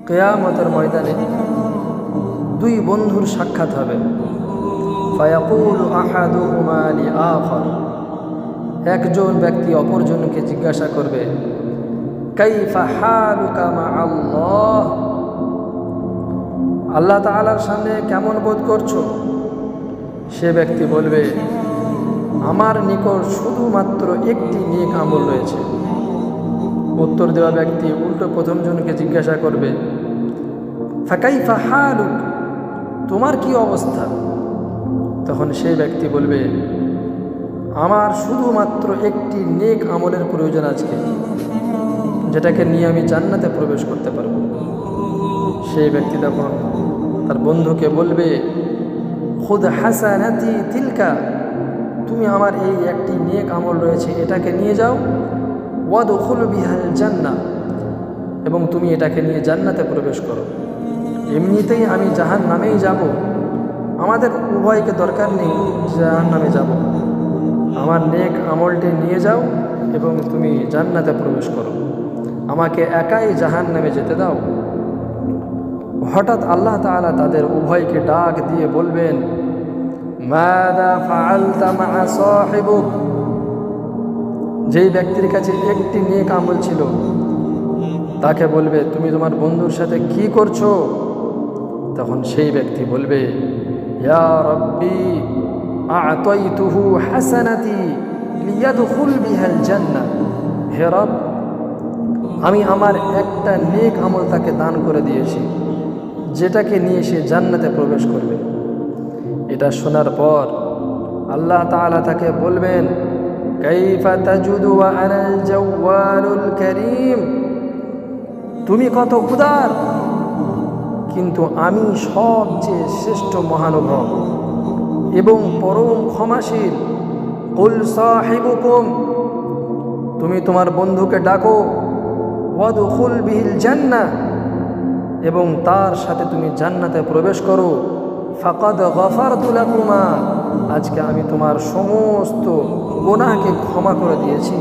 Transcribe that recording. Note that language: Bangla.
কিয়ামতের ময়দানে দুই বন্ধুর সাক্ষাৎ হবে। ফায়াকুলু আহাদুহুমা লিআখার, একজন ব্যক্তি অপরজনকে জিজ্ঞাসা করবে, কাইফা হালুকা মা'আল্লাহ, আল্লাহ তাআলার সামনে কেমন বোধ করছো? সে ব্যক্তি বলবে, আমার নিকট শুধুমাত্র একটি নেক আমল রয়েছে। উত্তর দেওয়া ব্যক্তি উল্টো প্রথমজনকে জিজ্ঞাসা করবে, ফাকাইফা হালুক, তোমার কি অবস্থা? তখন সেই ব্যক্তি বলবে, আমার শুধুমাত্র একটি নেক আমলের প্রয়োজন আজকে, যেটাকে নিয়ে আমি জান্নাতে প্রবেশ করতে পারব। সেই ব্যক্তি তখন তার বন্ধুকে বলবে, খুদ হাসানাতি তিলকা, তুমি আমার এই একটি নেক আমল রয়েছে এটাকে নিয়ে যাও, ওয়াদখুল বিহাল জান্নাহ, এবং তুমি এটাকে নিয়ে জান্নাতে প্রবেশ করো। এমনিতেই আমি জাহান্নামেই যাব, আমাদের উভয়কে দরকার নেই জাহান্নামে যাব, আমার নেক আমলটি নিয়ে যাও এবং তুমি জান্নাতে প্রবেশ করো, আমাকে একাই জাহান্নামে যেতে দাও। হঠাৎ আল্লাহ তাআলা তাদের উভয়কে ডাক দিয়ে বলবেন, মাযা ফাআলতা মা সাহিবুক, যেই ব্যক্তির কাছে একটি নেক আমল ছিল তাকে বলবে, তুমি তোমার বন্ধুর সাথে কি করছো? তখন সেই ব্যক্তি বলবে, ইয়া রাব্বি আ'তাইতুহু হাসানাতি লিয়াদখুল বিহাল জান্নাহ, হে রব, আমি আমার একটা নেক আমল তাকে দান করে দিয়েছি, যেটাকে নিয়ে সে জান্নাতে প্রবেশ করবে। এটা শোনার পর আল্লাহ তাআলা তাকে বলবেন, কাইফা তাজুদু ওয়া আনাল জাওয়ালুল কারীম, তুমি কত উদার, কিন্তু আমি সবচেয়ে শ্রেষ্ঠ মহানুভব এবং পরম ক্ষমাশীল। কুল সাহিবুকুম, তুমি তোমার বন্ধুকে ডাকো, ওয়াদখুল বিহিল জান্নাহ, এবং তার সাথে তুমি জান্নাতে প্রবেশ করো। ফাকাদ গফারতু লাকুমা, আজকে আমি তোমার সমস্ত গুনাহকে ক্ষমা করে দিয়েছি।